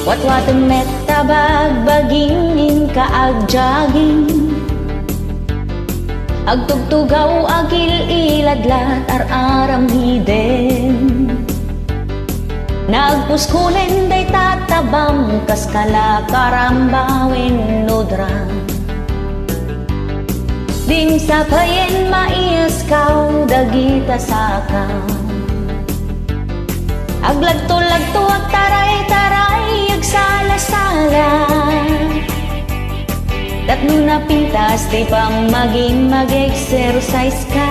Watwatan met tabag bagingin kaag jogging. Agtugtugaw agil iladlat ar-aram hiden. Nagpuskulen day tatabam kaskala karambawin nudram. Din sa payen maiaskaw dagita sakaw. Aglagto-lagto ag taray-taray ag sala-sala. Tatlo na pintas di pa maging mag-exercise ka.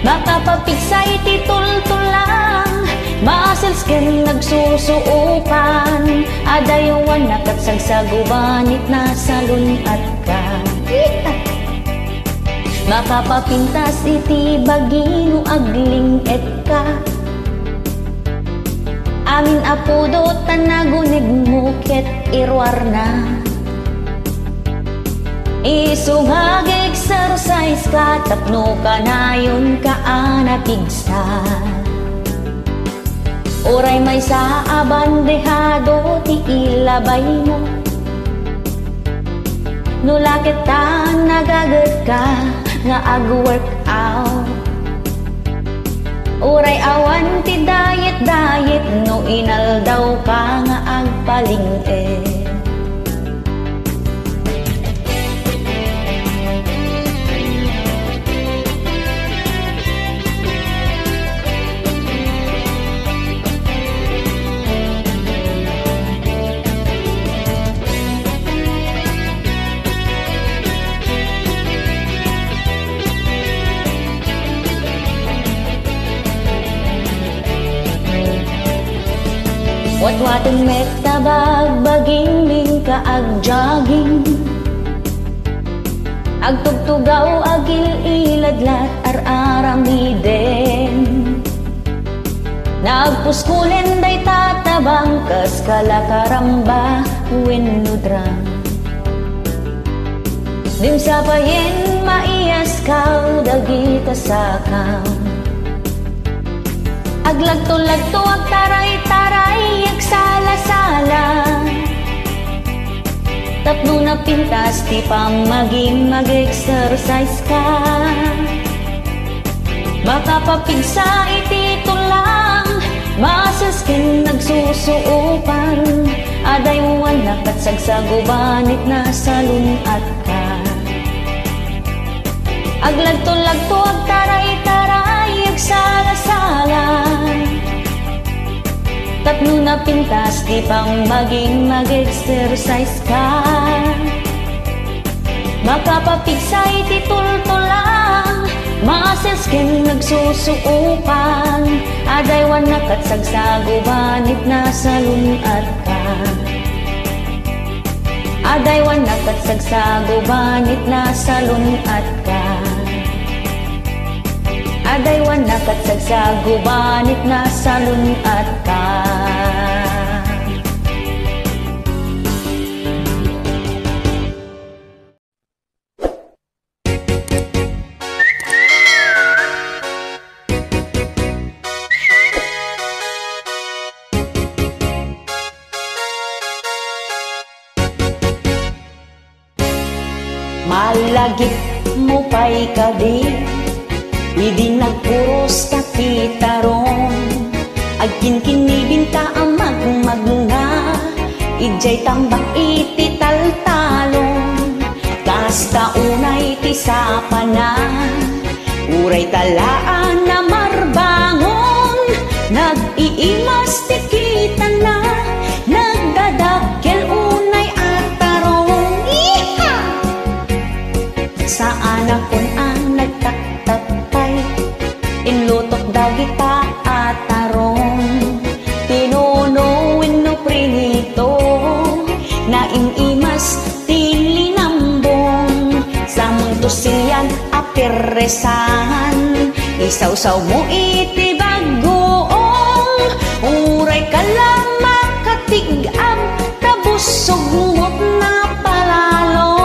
Makapapigsay titul-tulang muscles ken nagsusuupan. Adayawan nakatsagsagubanit na salunat ka. Makapapintas iti bagino agling et ka. Amin apudo tanagunig mo ket irwar na. Isungag exercise ka tapno ka na yun ka anapigsa. Oray may sa abandehado ti ilabay mo. Nulakit ta nagagat ka nga ag-workout. Oray awan ti diet no inaldaw ka nga agpaling-e. Watwatan met tabag bagingling kaag jogging. Agtugtugaw agil iladlat ar-aram hiden. Nagpuskulen day tatabang kaskala karamba wenudram. Dim sa payen maiaskaw dagita sakaw. Aglagto-lagto ag taray-taray ag sala-sala. Tapno na pintas ti pa maging mag-exercise ka. Makapapigsa iti tulang muscles ken nagsusuupan. Adaywan nakatsagsagubanit na salunat ka. Aglagto-lagto ag taray-taray ag sala-sala. Tatlo na pintas di pang maging mag-exercise ka. Makapapigsay ti tultulang muscles ken nagsusuupan. Adaywan nakatsagsagubanit na salunat ka. Adaywan nakatsagsagubanit na salunat ka. Adaywan nakatsagsagubanit na salunat ka. Malagip mo pa'y kadi, idi nagpuros kakitaron. Agkin kinibinta ang magmagna, ijay tambak iti taltalon. Kasta unay ti sapanan, uray talaan na marbangon. Nag-iimas ti kita na, nagdadakkel unay atarong. Iha! Saan akon ang nagtaktatay, inlutok dagita atarong. Pinunuin no prinito, naimimas tilinambong. Sa mundo siyan apiresan, isawsaw mo iti bagoong. Uray ka lang makatigam, tabusog mo't napalalong.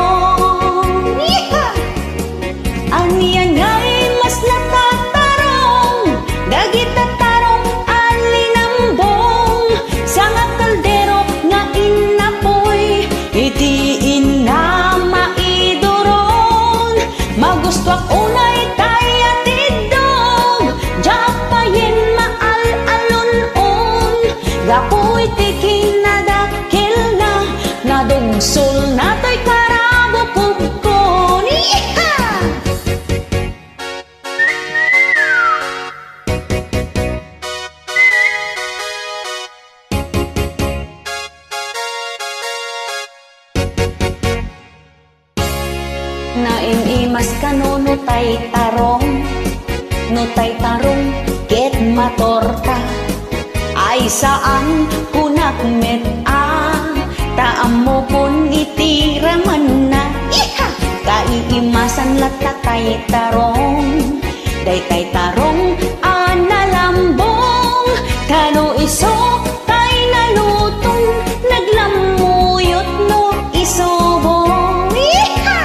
Aniyan nga'y mas natatarong, dagit tatarong alinambong. Sa Magusto unay taya tidog, japayin maal-alon-on. Gapoy tikin na dakil na, nadugsul na to'y karabo kubkon. Iha! Naimimas ka no tay tarong, no tay tarong ket matorta. Ay saan kunak met taam mo kun itiraman na. Iha! Kaiimasan lata tay tarong, day tay tarong analambong. Kano iso tay nalutong, naglamuyot no isobong. Iha!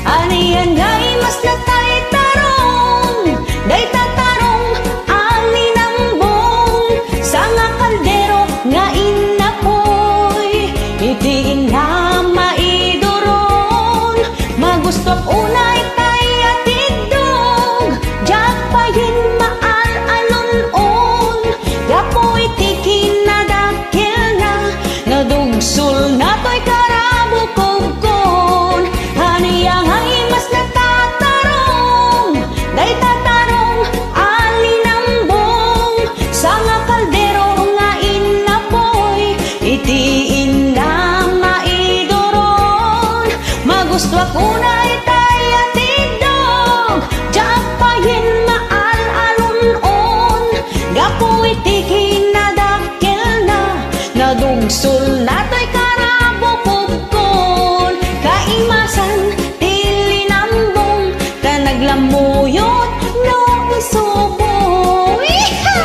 Aniyan ngay mas na tay tarong, day tatarong alinambong. Sa nga kaldero nga inapoy, itiin na maidoron. Magusto unay tay atidog, japayin maal-alon-on. Gapoy tikin na dakil na, nadugsul na to'y karabo kogkon. Haniya ngay mas natatarong, day tatarong alinambong. Sa nga kaldero nga inapoy, itiin na maidoron. Magusto unay tay atidog, japayin maal-alon-on. Gapoy tikin na dakil na, nadugsul na to'y karabo kubkon. Kaimasan tilinambong, ka naglamuyot no isobong. Iha!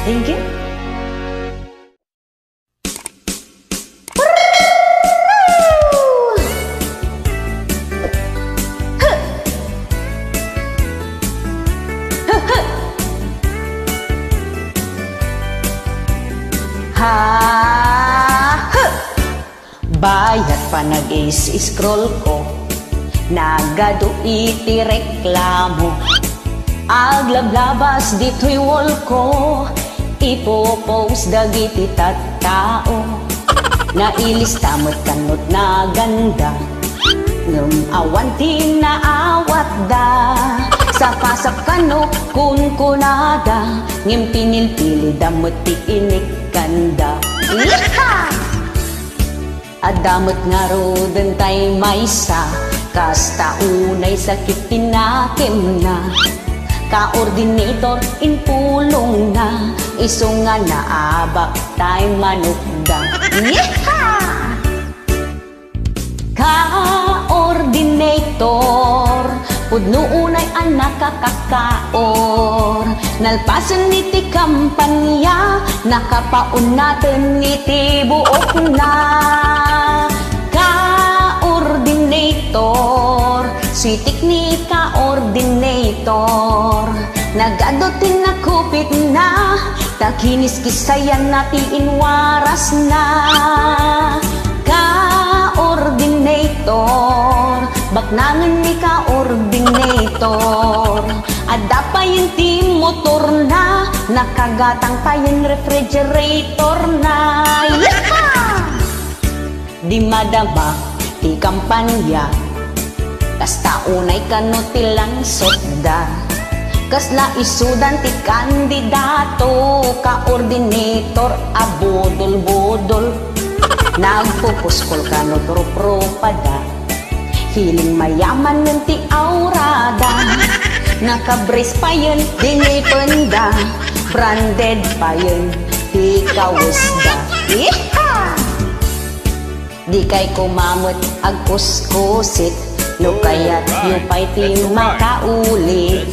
Thank you. Bayat pa nag-scroll ko, nagado iti reklamo. Aglablabas dito'y wall ko, ipopost dagiti tattao. Nailista mo't kanot na ganda, ngem awanti na awat da. Sa pasak kano kun kunada, ngem pinil-pili damot ti inikanda. Iha! Adamot nga roden tay maysa, kasta unay sakit tinakim na. Ka-ordinator in pulong na, iso nga naabak tay manukda. Yeha! Ka-ordinator, pudno unay ang nakakakaor. Nalpasan niti kampanya, nakapaun natin niti buok na. Ka-ordinator, sitik ni ka-ordinator. Nagadotin na kupit na, takinis kisayan nati inwaras na. Ka-ordinator, baknangan ni ka-ordinator. Ada pa yung team motor na, nakagatang pa yung refrigerator na. Yaha! Di madama, ti kampanya, kasta unay kanutilang sotda. Kasla isudan ti kandidato, ka-ordinator abodol-bodol. Nagpupuskol ka no pro-propada, feeling mayaman nun ti aurada. Naka-brace pa yun, dinipenda, branded pa yun, ti kawisda. Iha! Di kay kumamot agkuskusit, no kaya't yung pa'y ti makaulit.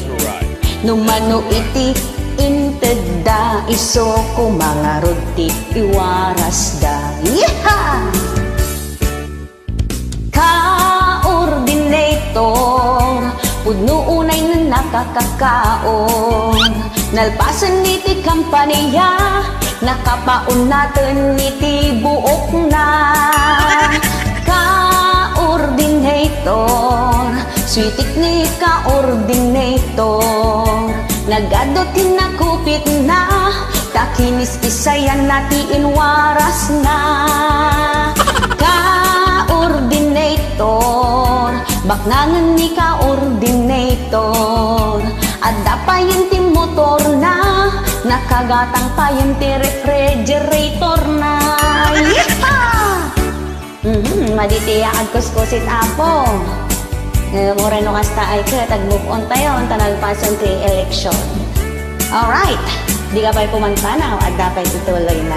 No mano iti intedda, iso kumangarod ti iwaras da. Iha! Ka-ordinator, pudno unay na nakakakaon. Nalpasan niti kampanya, nakapaon natin iti buok na. Ka-ordinator, sweetik ni ka-ordinator, nagadotin na kupit na, takinis isayan natiin waras na. Ka-ordinator, baknangan ni ka-ordinator, adda pa yun ti motor na, nakagatang pa yun ti refrigerator na. Maditiya agkuskusit apo. Moreno kasta ay ka, tag-move on tayo, tanagpasan ti election. Alright, di ka pa'y pumantanaw at dapat ituloy na.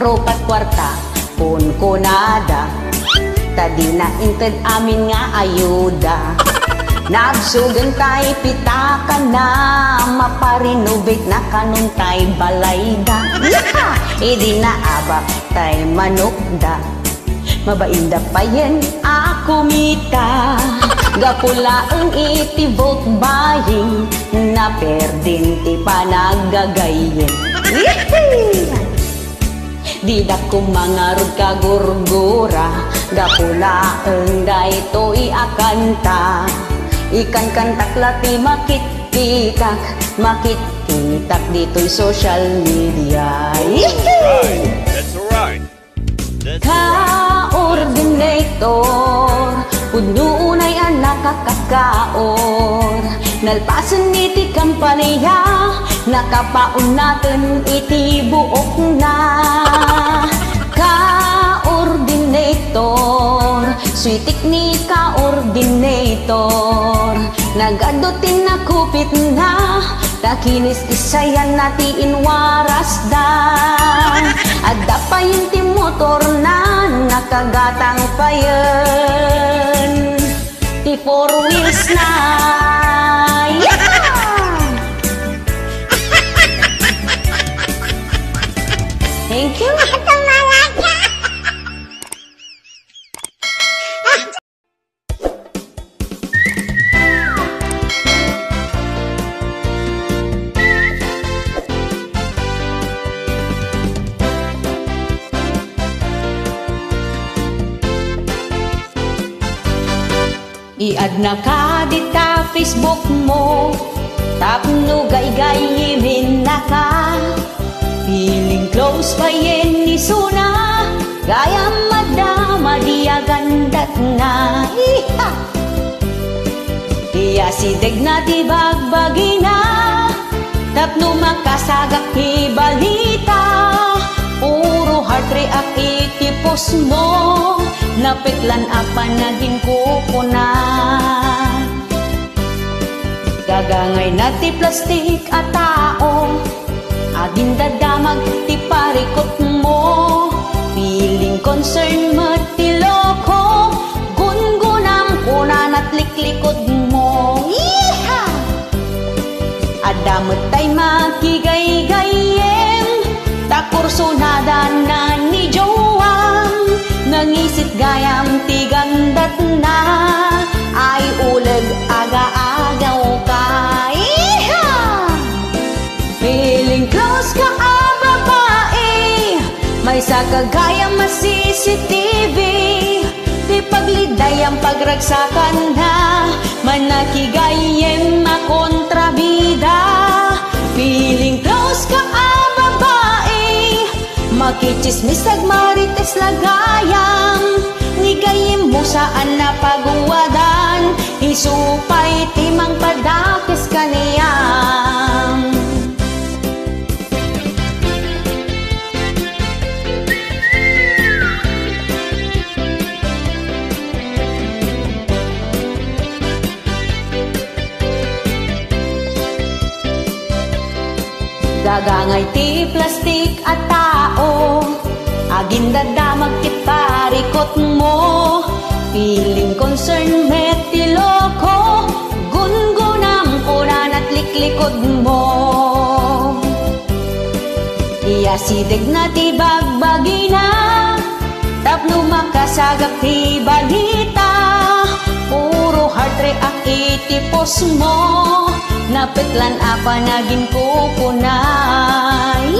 Rupat kwarta, kunkunada, tadi na inted amin nga ayuda. Nagsugan tay pitakan na, maparinovate na kanun tay balayda. Idi na abak tay manukda, mabainda pa yan ako mita. Gapula ang iti vote buying, na perdin ti panagagayin. Didak ko mga rod kagurgura, gapula ang dayto iakanta. Ikan kantak lati makit-kitak, makit-kitak dito'y social media. That's alright. Ka-ordinator, pununay ang nakakakaor, nalpasan iti kampanya, nakapaon natin iti buok na. Ka-ordinator, sweetik ni ka-ordinator, nagadotin na kupit na, takinis isayan natiin waras da. Adda pa yun ti motor na, nakagatang pa yun ti 4 wheels na. Thank you. I-add na ka dita Facebook mo, tapno gay-gayimin na ka. Feeling close pa yen ni Suna, gaya madama diya gandat na. Iha! Iya sideg na ti bagbagina, tapno makasagak ti balita. Puro heart react iti post mo, napitlan apa naging kupuna. Gagangay na ti plastik at tao, aging dadamag ti parikot mo. Feeling concern ti loko, gungunang kunan at liklikod mo. Iha! Adamot tay makigay-gayem, takurso nada na ni Joang, nangisit gayam ti gandat na, ay uleg aga-agaw ka. Iha! Feeling close ka babae, may sakagayam mas CCTV, di paglidayang pagragsakan na, manakigayem makontrabida. Feeling close ka babae, makichismis agmarites lagayam, nigayim mo saan na paguwadan, isupay timang padakis kaniyam. Gagangay ti plastik at tao, aging dadamag ti parikot mo. Feeling concern ti loko, gungunam kunan at liklikod mo. Iya sideg na ti bagbagina, tapno makasagap ti balita. Puro heart react iti post mo, napitlan apa naging kukunay.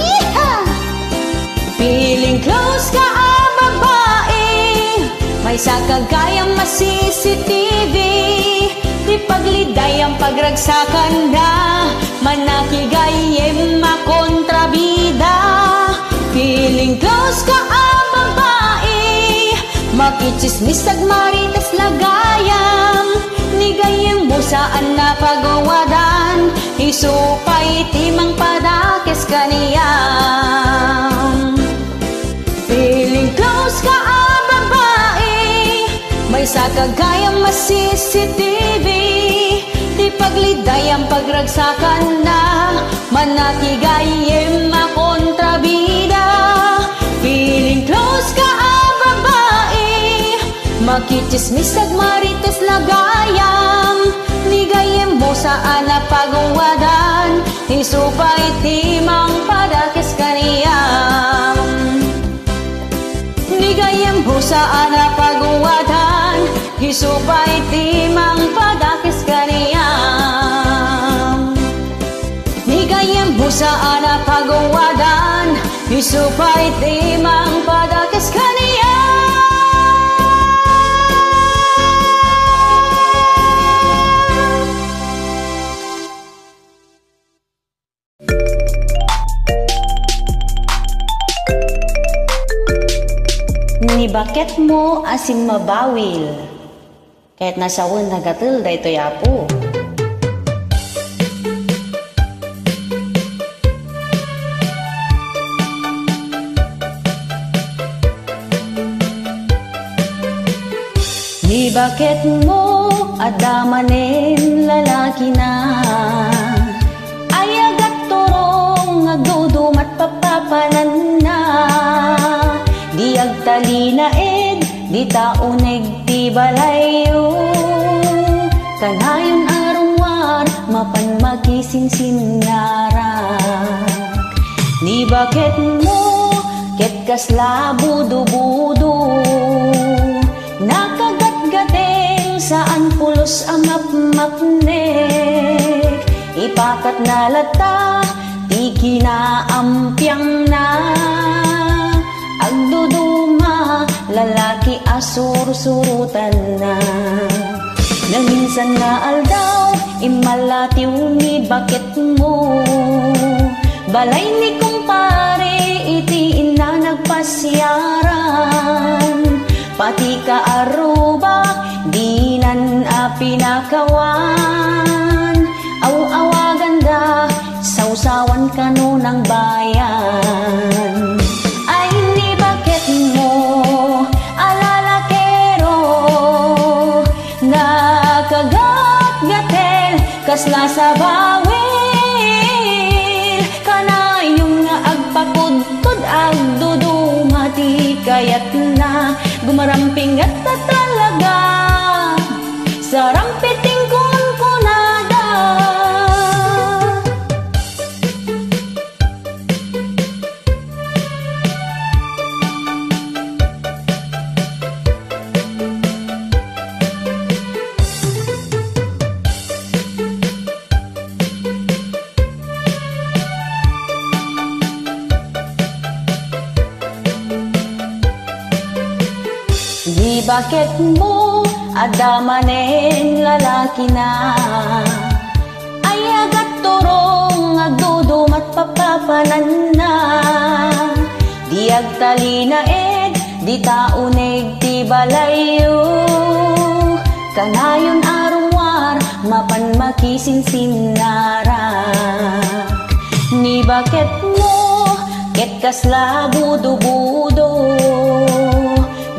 Feeling close ka babae, may sa kagayang CCTV, di pagliday ang pagragsakan na, manakigayem makontrabida. Feeling close ka babae, makichismisag marites lagayam, nigayem mo saan na pagawadan, isupay timang padakes kaniyam. Feeling close ka babae, may sa kagayang CCTV, di pagliday ang pagragsakan na, manakigayem makontrabida. Feeling close ka babae, makichismisag marites lagayam, nigayem mo saan na pagawadan, isupay timang padakes kaniyam. Nigayem mo saan na pagawadan, isupay timang padakes kaniyam. Nigayem mo saan na pagawadan, isupay timang padakes kaniyam. Ni bakit mo asin mabawil, kahit nasa un nagatul da ito yapo. Ni bakit mo adamanin lalaki na, ayagat turong agdudumat papapanan na, di agtali na di tauneg ti balayo, kanayon arungwar mapan makisinsingarak. Ni bakit mo ket kasla budo-budo, nakagat-gateng saan pulos amap-mapnek, ipakat na lata ti kinaampiang na, agduduma lalaki asur-surutan na. Na minsan nga aldaw imalatiw ni bakit mo, balay ni kumpare iti ina nagpasyaran, pati ka aruba dinan pinakawan, aw-awagan da sausawan kano ng bayan. Ay ni bakit mo alalakero, nakagat-gatel kasla sa bawil, kanayong nga agpakudkod agdudumati kayat na, gumaramping at talaga sa rampiting kunkunada. Di bakit mo adamanen lalaki na, ayagat turong agdudumat papapanan na, di agtali na di tauneg ti balayo, kanayon arungwar mapan makisinsingarak. Ni bakit mo ket kasla budo-budo,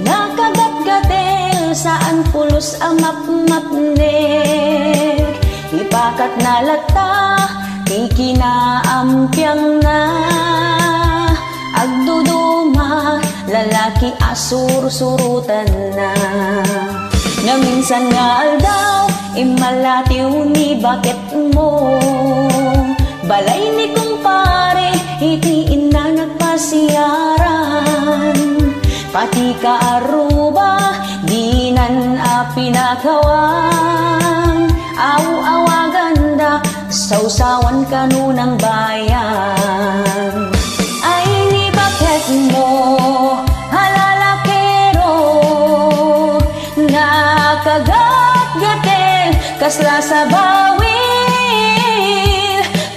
nakagat-gatel saan pulos amap-mapnek, ipakat na lata ti kinaampiang na, agduduma lalaki asur-surutan na. Na minsan nga aldaw imalatiw ni bakit mo, balay ni kumpare iti ina nagpasyaran, pati ka aruba dinan pinakawan, aw-awagan da sausawan kanunang bayan. Ay ni bakit mo halalakero nga kagat-gatel kasla sa bawil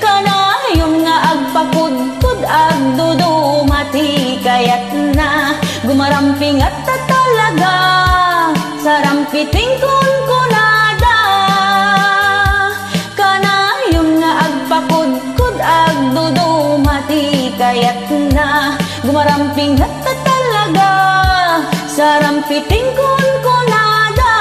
kanayong nga agpakudkud ag dudumati kayat na gumaramping at tatalaga sa rampiting kunkunada kanayong nga agpakudkud ag dudumati kayat na gumaramping at tatalaga sa rampiting kunkunada.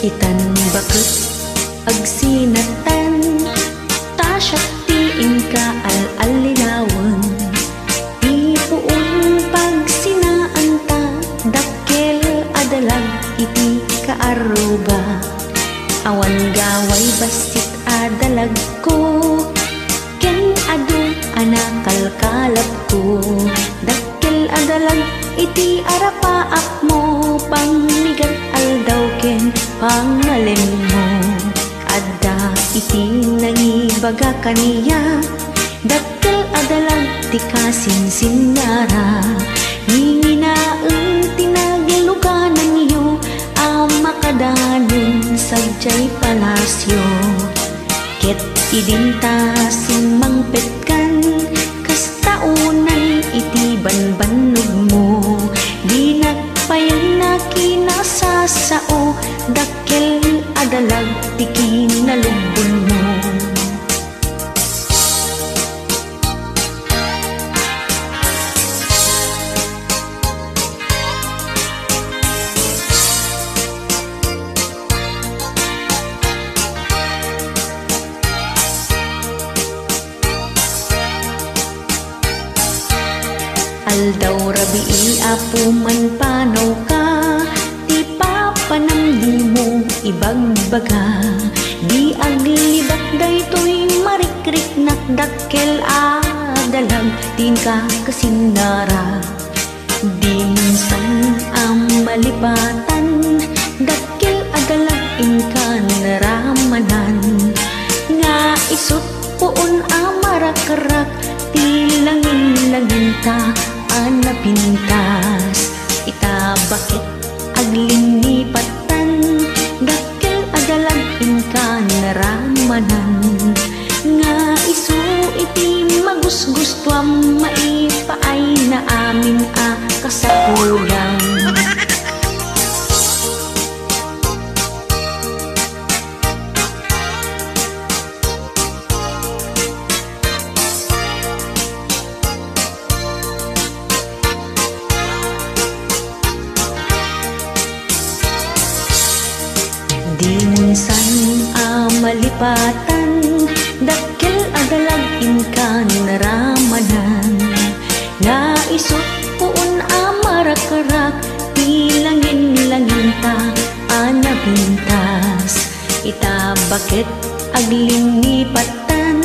Itan bakit agsinatan tasyak tiin ka al-alinawan ipuun pag sinaanta dakkel adalag iti kaaruba awan gaway basit adalag ko ken adu anakalkalap ko dakkel adalag iti arapaak mo pangmigat aldaw ken pangalin mo adda iti nangibaga kaniya dakkel adalag ti kasinsinara nginginaeng tinagluganan niyo amakadanon sadyay palasyo ket idinta sumangpetkan kastaunan iti banbanog mo di nagpayan na kinasasao dakkel adalag ti kinalubon mo. Aldaw rabii apo man panaw ka ti papanamdi mo ibagbaga di aglibak daytoy marikrik nakdakkel adalag tin ka kasinara di minsan ang malipatan dakkel adalag inkan naramanan nga isut puon amarakarak ti langin-langin ta anapintas ita bakit aglinipatan dakkel adalag inkan naramanan nga isu iti magusgustuam maipaay na amin a kasapulang. Di minsan malipatan dakkel adalag inkan naramanan nga isut puon amarakarak ti langin-langin ta anapintas ita bakit aglinipatan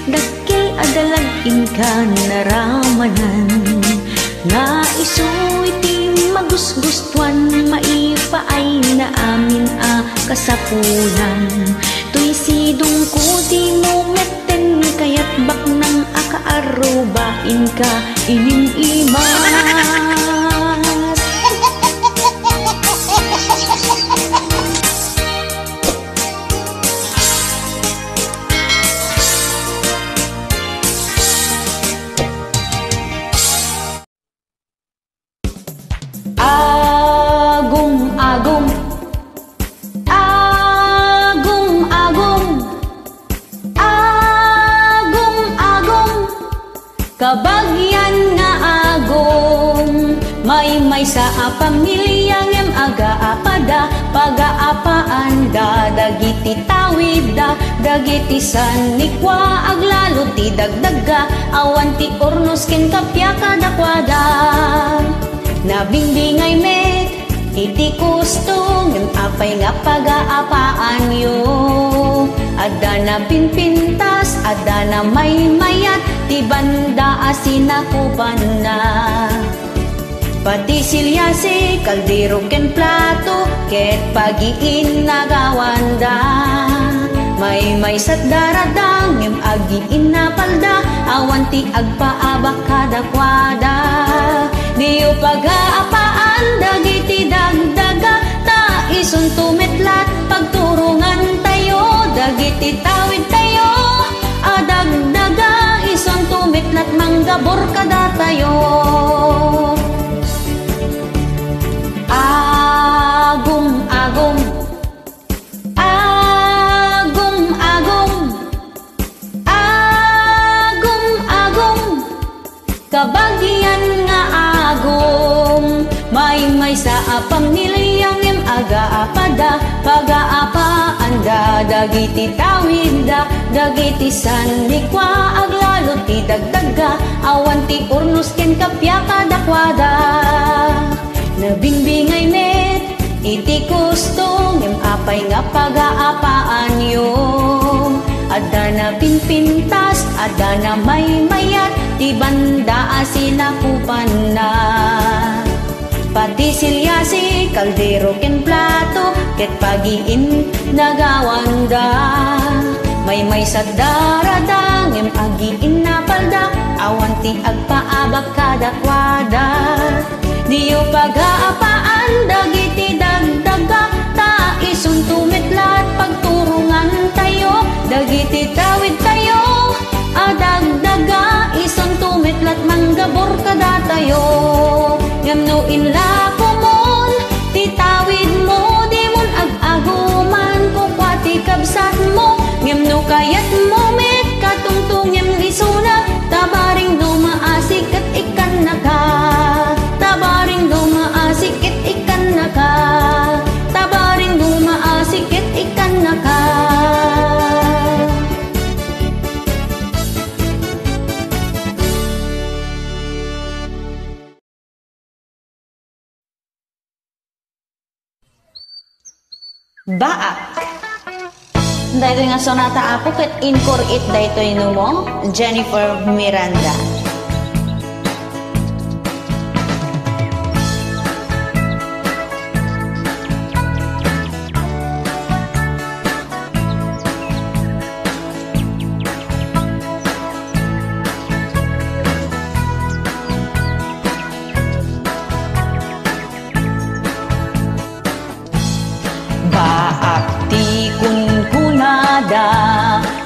dakkel adalag inkan naramanan nga isu iti magusgustuan maipaay na amin a kasapulan tuy sidong ko di mo meten kayat bak nang akaarubain ka ining-imas. Kabagyan nga agong sa pamilyang em aga-apada, paga-apaanda, dagiti tawida, dagiti sanikwa, aglalo ti dagdaga, awan ti ornos ken kapya kadakwada. Nabingbingay met, iti kustong, em apay nga paga-apaan yo. Ada na pinpintas, ada na may mayat, ti banda asinakuban na. Pati silyasi, kaldero ken plato, ket pagiin nagawanda. May sat daradang, em agiin na palda, awan ti agpaabak kadakwada. Diyo pag-aapaan, dagiti dagdaga, ta ison tumetlat, pagturungan tayo, dagiti tawid tayo, adagdaga, ison tumetlat, manggabor kada tayo. Agum-agum, agum-agum, agum-agum, kabagyan nga agum. May sa pamilyang em aga-apada, paga-apaanda, dagiti tawida, dagiti sanikwa, aglalo ti dagdaga, awan ti ornos ken kapya kadakwada. Nabingbingay met, iti kustong, em apay nga paga-apaan yo. Ada na pinpintas, ada na may mayat, ti banda asinakupan na. Pati silyasi, kaldero ken plato, ket pagiin nagawanda. May sa daradang, em agiin na palda, awan ti agpaabak kadakwada. Diyo pag-aapaan, dagiti dagdaga, ta ison tumetlat, pagturungan tayo, dagiti tawid tayo, adagdaga, ison tumetlat, manggabor kada tayo. Ngam inla kumon, ti tawid mo, di mon ag-aguman, kukwa ti kabsat mo, ngam kayat mo met, katungtung ngam isuna, tabaring dumaasik at ikan naka. Tabaring dumaasikit ikan naka, tabaring dumaasikit ikan naka. Baak. Dahito nga sonata apo ket inkor it dahito inumo Jennifer Miranda.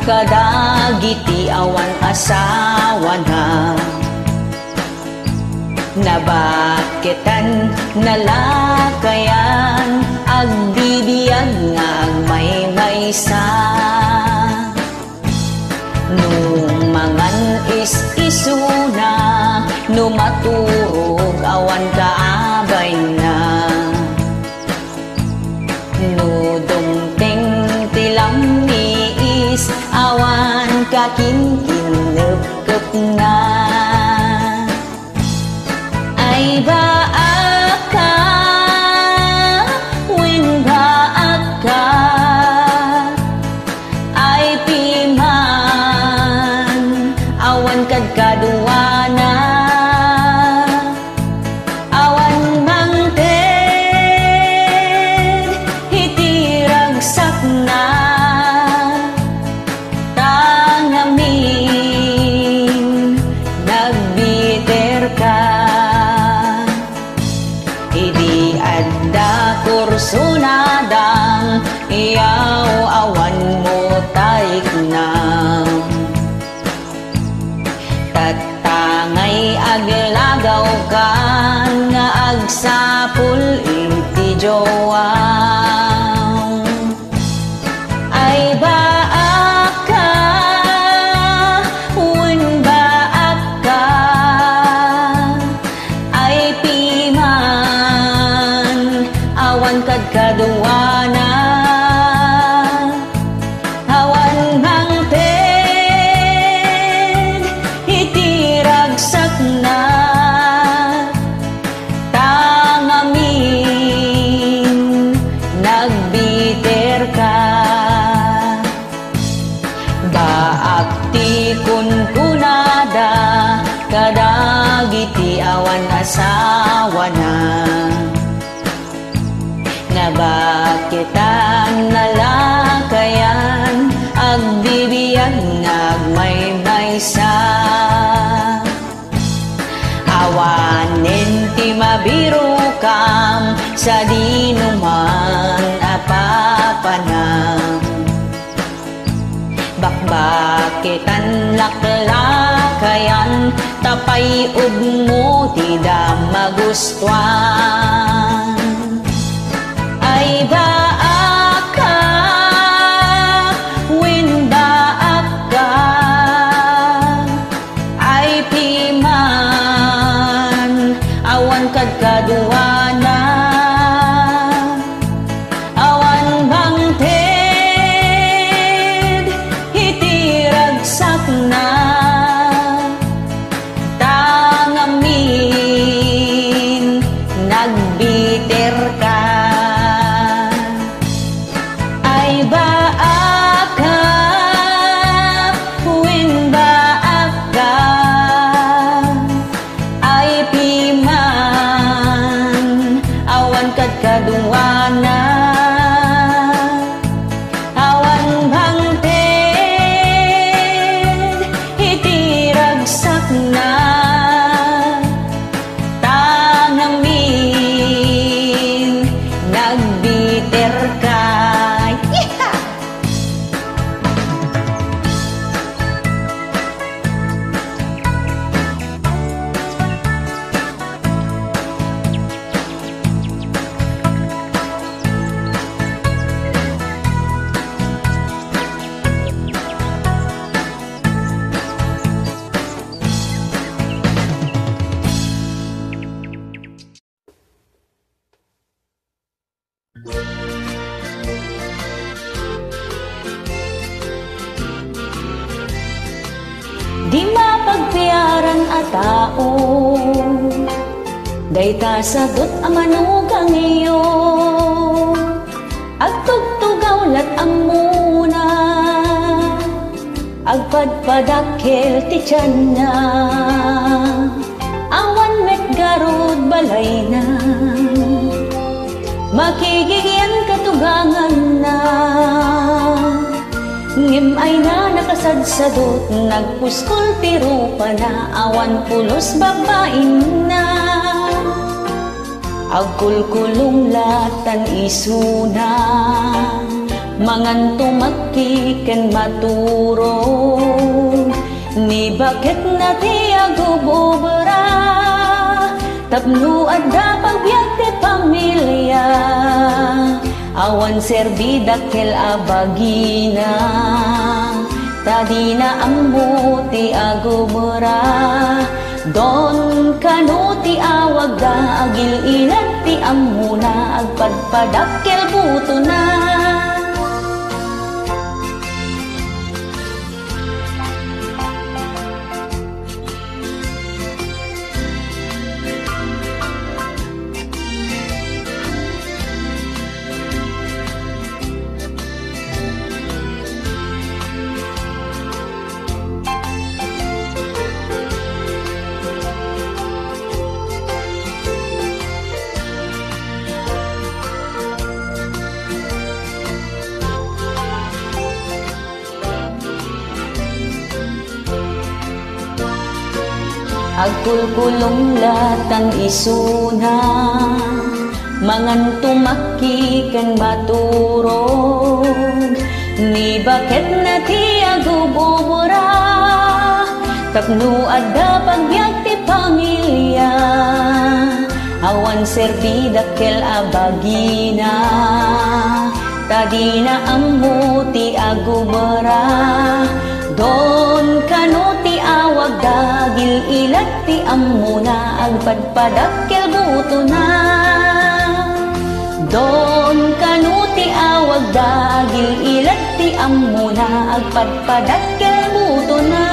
Kadagiti awan asawa na, nabaketan nalakayan, agbibiyan nga may maysa. Nung mangan is-isuna, numaturog awan kaabay na. Nudungting tilang niis, awan kakinkinep-kep na. Ay baak ka, win baak ka, ay piman, awan kad kaduana. Awan mangted, hitiragsak na, tangamin, nagbiter ka. Idi adda kursunadang, iyaw awan mo taik na. kadagiti awan asawa na. Nga bakit ang nalakayan agbibiyan ngagmaymay sa awanin ti mabiro kam sa dinuman apapanang bakbakit ang laklakayan tapay ugmo ti da magustuhan. Ay baak ka, win baak ka, ay piman, awan kad kaduana, awan bangted, itiragsak na, tangamin, nagbiter ka. Kaduana awan bangted itiragsak na tangamin nagbiter ka. Di mapagpiaran a tao, dayta sagot a manugang iyo, agtugtugaw lat amuna, agpadpadakkel ti tiyan na, awan met garod balay na, makigigyan katugangan na. Ngem ay na nakasadsadot, nagpuskol tiro pa na, awan pulos babain na. Agkulkulong latan isuna, mangan tumakiken maturong, ni bakit na ti agububra, tapno adda pagbiag ti pamilya. Awan serbida kel abagina, tadina ambuti agumura, don kanuti awag da agil ilat ti amuna, agpadpadakkel buto na. Agkulkulong latan isuna, mangan tumakiken maturog, ni bakit na ti agububura, tapno adda pagbiag ti pamilya. Awan serbida kel abagina, tadina ammo ti agubura, don kanuti awag dagil ilat ti amuna, agpadpadakkel buto na. Don kanuti awag dagil ilat ti amuna, agpadpadakkel buto na.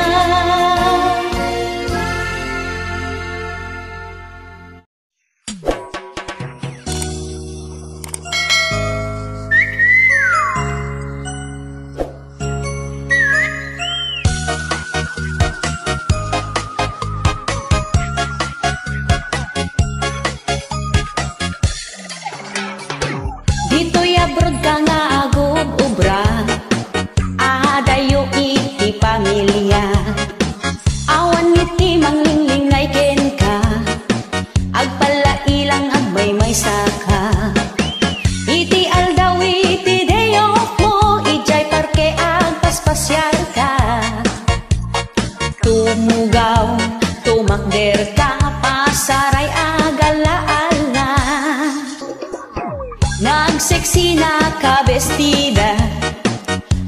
pamilya. Awan ngiti manglingling ay ken ka, agpalailang agbay may saka. Iti aldaw iti deyok mo, ijay parke agpaspasyal ka. Tumugaw, tumakder ka, pasaray agalaala. Nagseksi na ka bestida,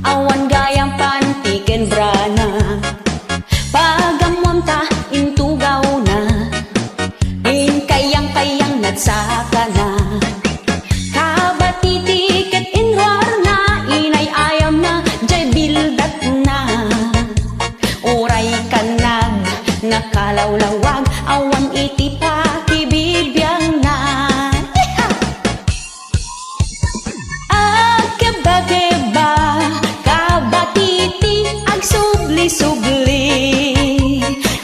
awan gayang pantiken brana. Pagamwam ta intugaw na, in kayang-kayang nagsaka na. Kabatitiket inrar na, inay ayam na, jay bildat na. Uray kanag, nakalawlawag, awan iti pakibibiyang na. Agkeba-keba, kabatiti, agsubli-subli.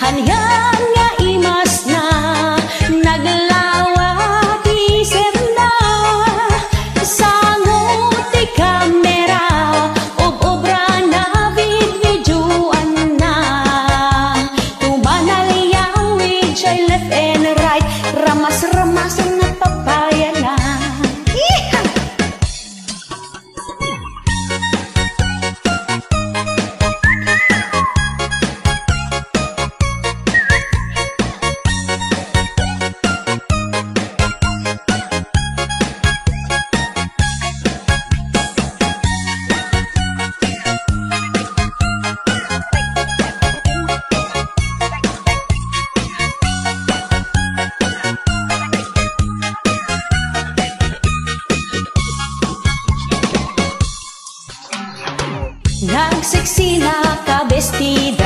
Hanyan nga imas na, naglawak iser na. Sangot ti kamera, ob-obra na videoan na. Tumanalayaw ijay left and right, ramas-ramasan na papaya na. Nagseksi na ka bestida,